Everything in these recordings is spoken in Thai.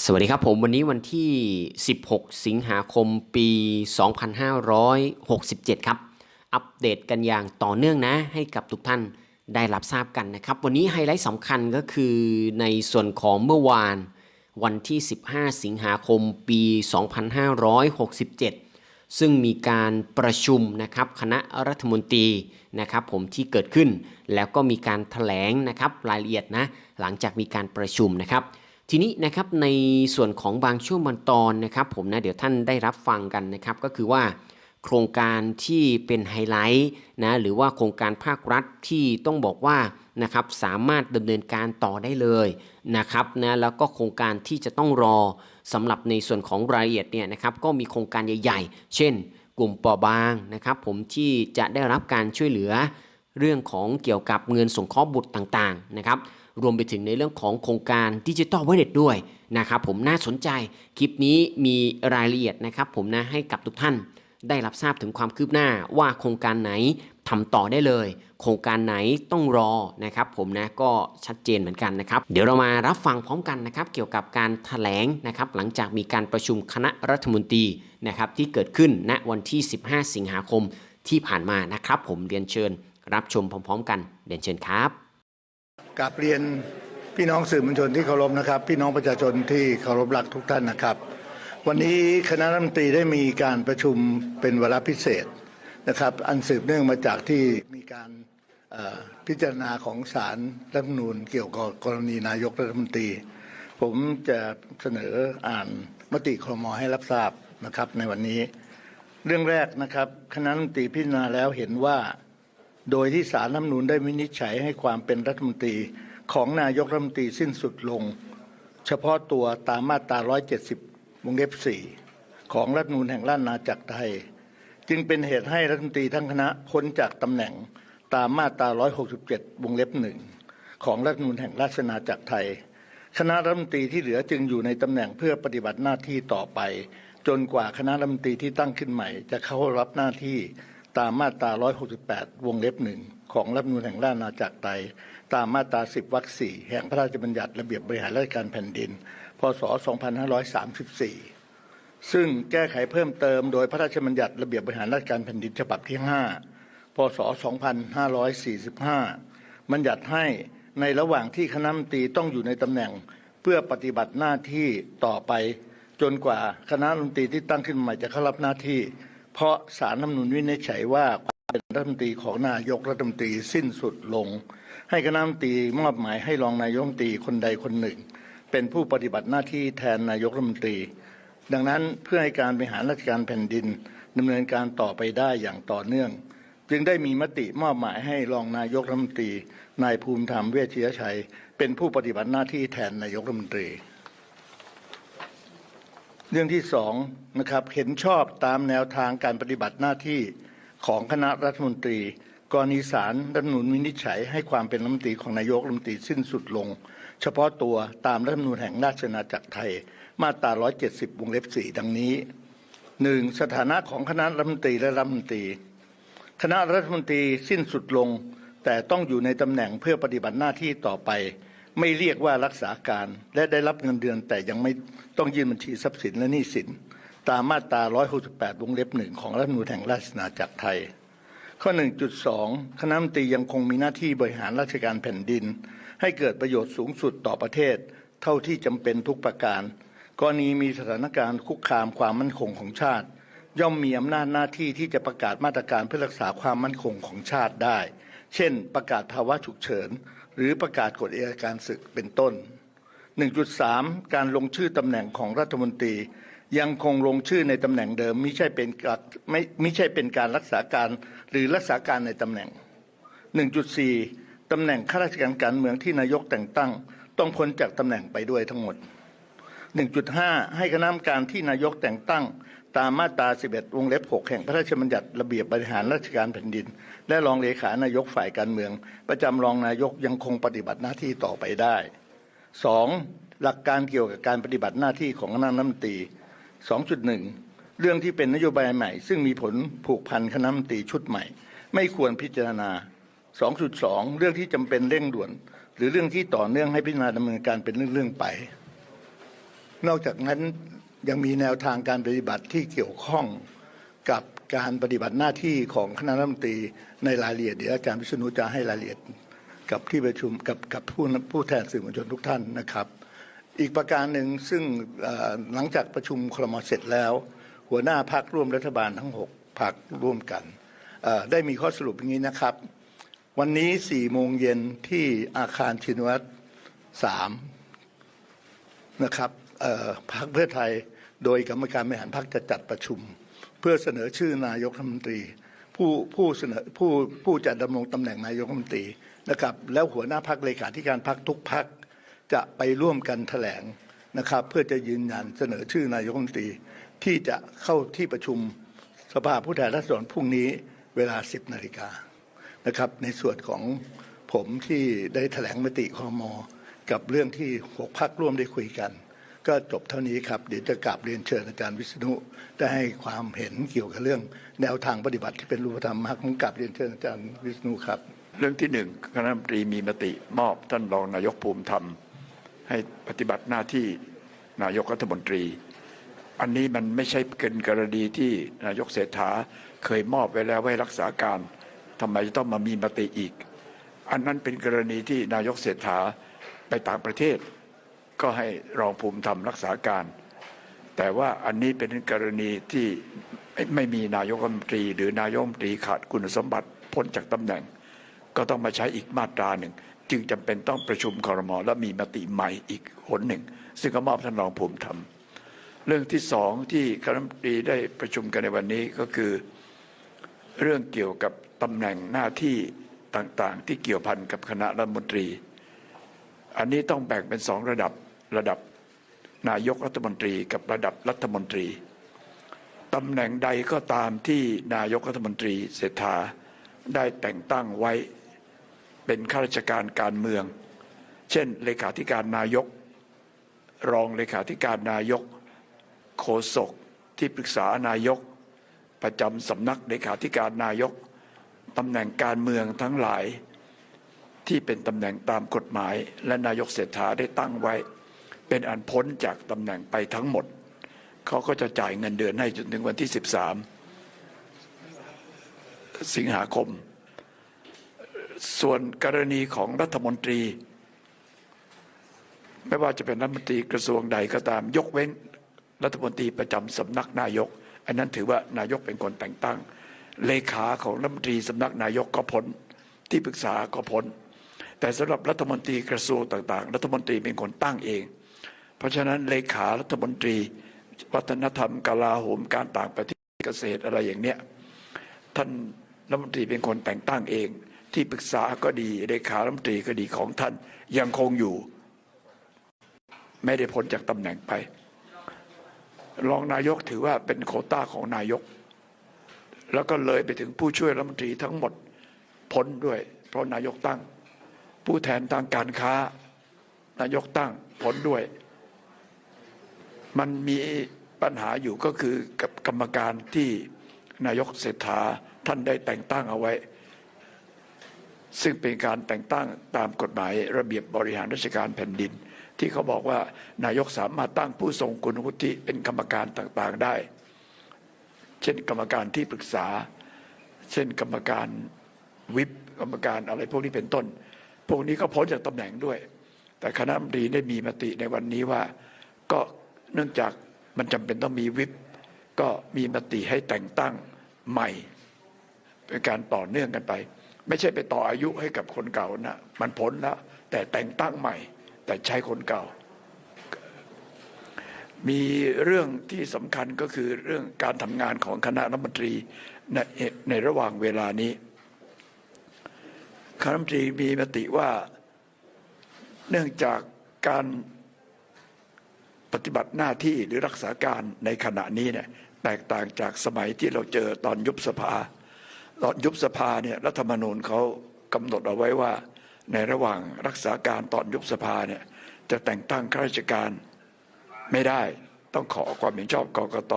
สวัสดีครับผมวันนี้วันที่ 16 สิงหาคม ปี 2567 ครับอัปเดตกันอย่างต่อเนื่องนะให้กับทุกท่านได้รับทราบกันนะครับวันนี้ไฮไลท์สำคัญก็คือในส่วนของเมื่อวานวันที่ 15 สิงหาคม ปี 2567 ซึ่งมีการประชุมนะครับคณะรัฐมนตรีนะครับผมที่เกิดขึ้นแล้วก็มีการแถลงนะครับรายละเอียดนะหลังจากมีการประชุมนะครับ ทีนี้นะครับในส่วนของบางช่วงบางตอนนะครับผมนะเดี๋ยวท่านได้รับฟังกันนะครับก็คือว่าโครงการที่เป็นไฮไลท์นะหรือว่าโครงการภาครัฐที่ต้องบอกว่านะครับสามารถดำเนินการต่อได้เลยนะครับนะแล้วก็โครงการที่จะต้องรอสำหรับในส่วนของรายละเอียดเนี่ยนะครับก็มีโครงการใหญ่ๆเช่นกลุ่มเปราะบางนะครับผมที่จะได้รับการช่วยเหลือเรื่องของเกี่ยวกับเงินสงเคราะห์บุตรต่างๆนะครับ รวมไปถึงในเรื่องของโครงการดิจิทัลวอลเล็ตด้วยนะครับผมน่าสนใจคลิปนี้มีรายละเอียดนะครับผมนะให้กับทุกท่านได้รับทราบถึงความคืบหน้าว่าโครงการไหนทำต่อได้เลยโครงการไหนต้องรอนะครับผมนะก็ชัดเจนเหมือนกันนะครับเดี๋ยวเรามารับฟังพร้อมกันนะครับเกี่ยวกับการแถลงนะครับหลังจากมีการประชุมคณะรัฐมนตรีนะครับที่เกิดขึ้นณวันที่ 15 สิงหาคมที่ผ่านมานะครับผมเรียนเชิญรับชมพร้อมๆกันเรียนเชิญครับกราบเรียนพี่น้องสื่อมวลชนที่เคารพนะครับพี่น้องประชาชนที่เคารพรักทุกท่านนะครับวันนี้คณะรัฐมนตรีได้มีการประชุมเป็นวาระพิเศษนะครับอันสืบเนื่องมาจากที่มีการพิจารณาของศาลรัฐธรรมนูญเกี่ยวกับกรณีนายกรัฐมนตรีผมจะเสนออ่านมติครม.ให้รับทราบนะครับในวันนี้เรื่องแรกนะครับคณะรัฐมนตรีพิจารณาแล้วเห็นว่าโดยที่ศาลรัฐธรรมนูญได้วินิจฉัยให้ความเป็นรัฐมนตรีของนายกรัฐมนตรีสิ้นสุดลงเฉพาะตัวตามมาตรา 170 วงเล็บ 4 ของรัฐธรรมนูญแห่งราชอาณาจักรไทยจึงเป็นเหตุให้รัฐมนตรีทั้งคณะพ้นจากตำแหน่งตามมาตรา 167 วงเล็บ 1 ของรัฐธรรมนูญแห่งราชอาณาจักรไทยคณะรัฐมนตรีที่เหลือจึงอยู่ในตำแหน่งเพื่อปฏิบัติหน้าที่ต่อไปจนกว่าคณะรัฐมนตรีที่ตั้งขึ้นใหม่จะเข้ารับหน้าที่ตามมาตรา 168 วงเล็บ 1 ของรัฐธรรมนูญแห่งราชอาณาจักรไทยตามมาตรา 10 วรรค 4 แห่งพระราชบัญญัติระเบียบบริหารราชการแผ่นดิน พ.ศ. 2534 ซึ่งแก้ไขเพิ่มเติมโดยพระราชบัญญัติระเบียบบริหารราชการแผ่นดินฉบับที่ 5 พ.ศ. 2545 บัญญัติให้ในระหว่างที่คณะรัฐมนตรีต้องอยู่ในตำแหน่งเพื่อปฏิบัติหน้าที่ต่อไปจนกว่าคณะรัฐมนตรีที่ตั้งขึ้นใหม่จะเข้ารับหน้าที่เพราะศาลรัฐธรรมนูญวินิจฉัยว่าความเป็นรัฐมนตรีของนายกรัฐมนตรีสิ้นสุดลงให้คณะรัฐมนตรีมอบหมายให้รองนายกรัฐมนตรีคนใดคนหนึ่งเป็นผู้ปฏิบัติหน้าที่แทนนายกรัฐมนตรีดังนั้นเพื่อให้การบริหารราชการแผ่นดินดำเนินการต่อไปได้อย่างต่อเนื่องจึงได้มีมติมอบหมายให้รองนายกรัฐมนตรีนายภูมิธรรมเวชยชัยเป็นผู้ปฏิบัติหน้าที่แทนนายกรัฐมนตรีเรื่องที่สองนะครับเห็นชอบตามแนวทางการปฏิบัติหน้าที่ของคณะรัฐมนตรีกรณีศาลรัฐธรรมนูญวินิจฉัยให้ความเป็นรัฐมนตรีของนายกรัฐมนตรีสิ้นสุดลงเฉพาะตัวตามรัฐธรรมนูญแห่งราชอาณาจักรไทยมาตรา 170 วงเล็บ 4 ดังนี้ 1. สถานะของคณะรัฐมนตรีและรัฐมนตรีคณะรัฐมนตรีสิ้นสุดลงแต่ต้องอยู่ในตำแหน่งเพื่อปฏิบัติหน้าที่ต่อไปไม่เรียกว่ารักษาการและได้รับเงินเดือนแต่ยังไม่ต้องยื่นบัญชีทรัพย์สินและหนี้สินตามมาตรา 168 วงเล็บ 1 ของรัฐธรรมนูญแห่งราชอาณาจักรไทยข้อ 1.2 คณะรัฐมนตรียังคงมีหน้าที่บริหารราชการแผ่นดินให้เกิดประโยชน์สูงสุดต่อประเทศเท่าที่จำเป็นทุกประการกรณีมีสถานการณ์คุกคามความมั่นคงของชาติย่อมมีอำนาจหน้าที่ที่จะประกาศมาตรการเพื่อรักษาความมั่นคงของชาติได้เช่นประกาศภาวะฉุกเฉินหรือประกาศกฎอัยการศึกเป็นต้น 1.3 การลงชื่อตำแหน่งของรัฐมนตรียังคงลงชื่อในตำแหน่งเดิมไม่ใช่เป็นการรักษาการหรือรักษาการในตำแหน่ง 1.4 ตำแหน่งข้าราชการการเมืองที่นายกแต่งตั้งต้องพ้นจากตำแหน่งไปด้วยทั้งหมด 1.5 ให้คณะกรรมการที่นายกแต่งตั้งตามมาตรา 11 วงเล็บ 6 แห่งพระราชบัญญัติระเบียบบริหารราชการแผ่นดินและรองเลขานายกฝ่ายการเมืองประจำรองนายกยังคงปฏิบัติหน้าที่ต่อไปได้ 2. หลักการเกี่ยวกับการปฏิบัติหน้าที่ของคณะรัฐมนตรี 2.1 เรื่องที่เป็นนโยบายใหม่ซึ่งมีผลผูกพันคณะรัฐมนตรีชุดใหม่ไม่ควรพิจารณา 2.2 เรื่องที่จำเป็นเร่งด่วนหรือเรื่องที่ต่อเนื่องให้พิจารณาดำเนินการเป็นเรื่องๆไป นอกจากนั้นยังมีแนวทางการปฏิบัติที่เกี่ยวข้องกับการปฏิบัติหน้าที่ของคณะรัฐมนตรีในรายละเอียดเดี๋ยวอาจารย์วิษณุจะให้รายละเอียดกับที่ประชุมกับผู้แทนสื่อมวลชนทุกท่านนะครับ อีกประการหนึ่งซึ่งหลังจากประชุมครม.เสร็จแล้วหัวหน้าพรรคร่วมรัฐบาลทั้ง6พรรคร่วมกันได้มีข้อสรุปอย่างนี้นะครับ วันนี้4 โมงเย็นที่อาคารชินวัตร3นะครับพรรคเพื่อไทยโดยกรรมการบริหารพรรคจะจัดประชุม เพื่อเสนอชื่อนายกรัฐมนตรีผู้จะดำรงตำแหน่งนายกรัฐมนตรีนะครับแล้วหัวหน้าพรรคเลขาธิการพรรคทุกพรรคจะไปร่วมกันแถลงนะครับเพื่อจะยืนยันเสนอชื่อนายกรัฐมนตรีที่จะเข้าที่ประชุมสภาผู้แทนราษฎรพรุ่งนี้เวลา 10 นาฬิกานะครับในส่วนของผมที่ได้แถลงมติครม.กับเรื่องที่6พรรคร่วมได้คุยกันก็จบเท่านี้ครับเดี๋ยวจะกราบเรียนเชิญอาจารย์วิษณุได้ให้ความเห็นเกี่ยวกับเรื่องแนวทางปฏิบัติที่เป็นรูปธรรมมากผมกราบเรียนเชิญอาจารย์วิษณุครับเรื่องที่1คณะรัฐมนตรีมีมติมอบท่านรองนายกภูมิธรรมให้ปฏิบัติหน้าที่นายกรัฐมนตรีอันนี้มันไม่ใช่เป็นกรณีที่นายกเศรษฐาเคยมอบไว้แล้วไว้รักษาการทำไมจะต้องมามีมติอีกอันนั้นเป็นกรณีที่นายกเศรษฐาไปต่างประเทศก็ให้รองภูมิธรรมรักษาการแต่ว่าอันนี้เป็นกรณีที่ไม่มีนายกรัฐมนตรีหรือนายกรัฐมนตรีขาดคุณสมบัติพ้นจากตำแหน่งก็ต้องมาใช้อีกมาตราหนึ่งจึงจำเป็นต้องประชุมครม.และมีมติใหม่อีกหนหนึ่งซึ่งก็มอบท่านรองภูมิธรรมเรื่องที่สองที่คณะรัฐมนตรีได้ประชุมกันในวันนี้ก็คือเรื่องเกี่ยวกับตำแหน่งหน้าที่ต่างๆที่เกี่ยวพันกับคณะรัฐมนตรีอันนี้ต้องแบ่งเป็น2ระดับนายกรัฐมนตรีกับระดับรัฐมนตรีตำแหน่งใดก็ตามที่นายกรัฐมนตรีเศรษฐาได้แต่งตั้งไว้เป็นข้าราชการการเมืองเช่นเลขาธิการนายกรองเลขาธิการนายกโฆษกที่ปรึกษานายกประจำสำนักเลขาธิการนายกตำแหน่งการเมืองทั้งหลายที่เป็นตำแหน่งตามกฎหมายและนายกเศรษฐาได้ตั้งไว้เป็นอันพ้นจากตำแหน่งไปทั้งหมดเขาก็จะจ่ายเงินเดือนให้จนถึงวันที่13 สิงหาคมส่วนกรณีของรัฐมนตรีไม่ว่าจะเป็นรัฐมนตรีกระทรวงใดก็ตามยกเว้นรัฐมนตรีประจำสำนักนายกอันนั้นถือว่านายกเป็นคนแต่งตั้งเลขาของรัฐมนตรีสำนักนายกก็พ้นที่ปรึกษาก็พ้นแต่สำหรับรัฐมนตรีกระทรวงต่างๆรัฐมนตรีเป็นคนตั้งเองเพราะฉะนั้นเลขารัฐมนตรีวัฒนธรรมกลาโหมการต่างประเทศเกษตรอะไรอย่างเนี้ยท่านรัฐมนตรีเป็นคนแต่งตั้งเองที่ปรึกษาก็ดีเลขารัฐมนตรีก็ดีของท่านยังคงอยู่ไม่ได้พ้นจากตำแหน่งไปรองนายกถือว่าเป็นโควต้าของนายกแล้วก็เลยไปถึงผู้ช่วยรัฐมนตรีทั้งหมดพ้นด้วยเพราะนายกตั้งผู้แทนทางการค้านายกตั้งพ้นด้วยมันมีปัญหาอยู่ก็คือกับกรรมการที่นายกเศรษฐาท่านได้แต่งตั้งเอาไว้ซึ่งเป็นการแต่งตั้งตามกฎหมายระเบียบบริหารราชการแผ่นดินที่เขาบอกว่านายกสามารถตั้งผู้ทรงคุณวุฒิเป็นกรรมการต่างๆได้เช่นกรรมการที่ปรึกษาเช่นกรรมการวิปกรรมการอะไรพวกนี้เป็นต้นพวกนี้ก็พ้นจากตำแหน่งด้วยแต่คณะรัฐมนตรีได้มีมติในวันนี้ว่าก็เนื่องจากมันจำเป็นต้องมีวิปก็มีมติให้แต่งตั้งใหม่เป็นการต่อเนื่องกันไปไม่ใช่ไปต่ออายุให้กับคนเก่านะมันพ้นแล้วแต่แต่งตั้งใหม่แต่ใช้คนเก่ามีเรื่องที่สำคัญก็คือเรื่องการทำงานของคณะรัฐมนตรีในระหว่างเวลานี้คณะรัฐมนตรีมีมติว่าเนื่องจากการปฏิบัติหน้าที่หรือรักษาการในขณะนี้เนี่ยแตกต่างจากสมัยที่เราเจอตอนยุบสภาตอนยุบสภาเนี่ยรัฐธรรมนูญเขากำหนดเอาไว้ว่าในระหว่างรักษาการตอนยุบสภาเนี่ยจะแต่งตั้งข้าราชการไม่ได้ต้องขอความเห็นชอบกกต.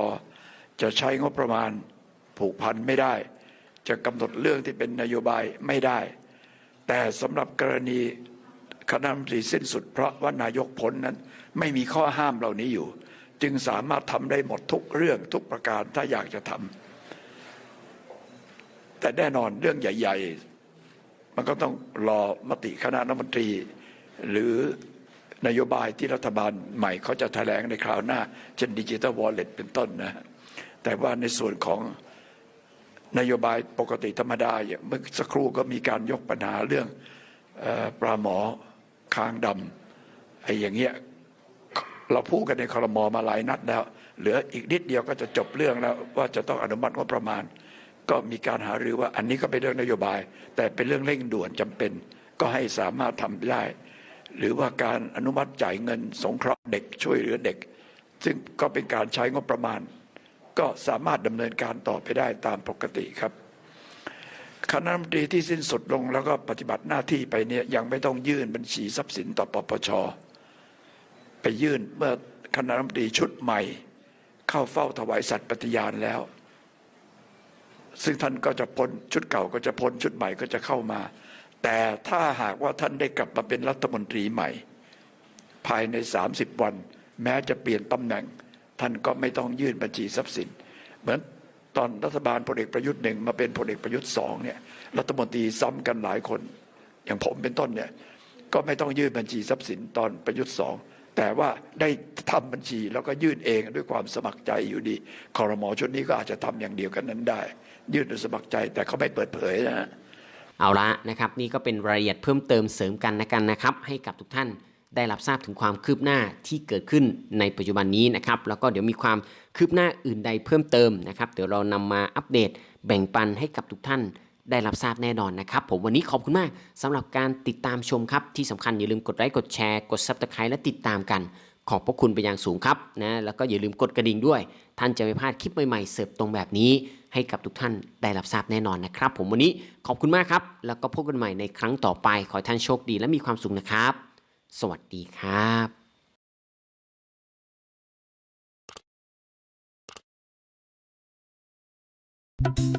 จะใช้งบประมาณผูกพันไม่ได้จะกำหนดเรื่องที่เป็นนโยบายไม่ได้แต่สำหรับกรณี คณะรัฐมนตรีสิ้นสุดเพราะว่านายกพ้นนั้นไม่มีข้อห้ามเหล่านี้อยู่จึงสามารถทำได้หมดทุกเรื่องทุกประการถ้าอยากจะทำแต่แน่นอนเรื่องใหญ่ๆมันก็ต้องรอมติคณะรัฐมนตรีหรือนโยบายที่รัฐบาลใหม่เขาจะแถลงในคราวหน้าเช่นดิจิทัลวอลเล็ตเป็นต้นนะแต่ว่าในส่วนของนโยบายปกติธรรมดาอย่างเมื่อสักครู่ก็มีการยกปัญหาเรื่องปลาหมอคางดำไอ้อย่างเงี้ยเราพูดกันในครม.มาหลายนัดแล้วเหลืออีกนิดเดียวก็จะจบเรื่องแล้วว่าจะต้องอนุมัติงบประมาณก็มีการหารือว่าอันนี้ก็เป็นเรื่องนโยบายแต่เป็นเรื่องเร่งด่วนจำเป็นก็ให้สามารถทำได้หรือว่าการอนุมัติจ่ายเงินสงเคราะห์เด็กช่วยเหลือเด็กซึ่งก็เป็นการใช้งบประมาณก็สามารถดำเนินการต่อไปได้ตามปกติครับคณะรัฐมนตรีที่สิ้นสุดลงแล้วก็ปฏิบัติหน้าที่ไปเนี่ยยังไม่ต้องยื่นบัญชีทรัพย์สินต่อปปชไปยื่นเมื่อคณะรัฐมนตรีชุดใหม่เข้าเฝ้าถวายสัตย์ปฏิญาณแล้วซึ่งท่านก็จะพ้นชุดเก่าก็จะพ้นชุดใหม่ก็จะเข้ามาแต่ถ้าหากว่าท่านได้กลับมาเป็นรัฐมนตรีใหม่ภายใน30 วันแม้จะเปลี่ยนตำแหน่งท่านก็ไม่ต้องยื่นบัญชีทรัพย์สินเหมือนตอนรัฐบาลพลเอกประยุทธ์1มาเป็นพลเอกประยุทธ์2เนี่ยรัฐมนตรีซ้ำกันหลายคนอย่างผมเป็นต้นเนี่ยก็ไม่ต้องยื่นบัญชีทรัพย์สินตอนประยุทธ์2แต่ว่าได้ทำบัญชีแล้วก็ยื่นเองด้วยความสมัครใจอยู่ดีครม.ชุดนี้ก็อาจจะทำอย่างเดียวกันนั้นได้ยื่นโดยสมัครใจแต่เขาไม่เปิดเผยนะฮะเอาละนะครับนี่ก็เป็นรายละเอียดเพิ่มเติมเสริมกันนะครับให้กับทุกท่านได้รับทราบถึงความคืบหน้าที่เกิดขึ้นในปัจจุบันนี้นะครับแล้วก็เดี๋ยวมีความคืบหน้าอื่นใดเพิ่มเติมนะครับเดี๋ยวเรานำมาอัปเดตแบ่งปันให้กับทุกท่านได้รับทราบแน่นอนนะครับผมวันนี้ขอบคุณมากสำหรับการติดตามชมครับที่สำคัญอย่าลืมกดไลค์กดแชร์กด Subscribe และติดตามกันขอบพระคุณไปอย่างสูงครับนะแล้วก็อย่าลืมกดกระดิ่งด้วยท่านจะไม่พลาดคลิปใหม่ๆเสิร์ฟตรงแบบนี้ให้กับทุกท่านได้รับทราบแน่นอนนะครับผมวันนี้ขอบคุณมากครับแล้วก็พบกันใหม่ในครั้งต่อไปขอให้ท่านโชคดีและมีความสุขนะครับสวัสดีครับ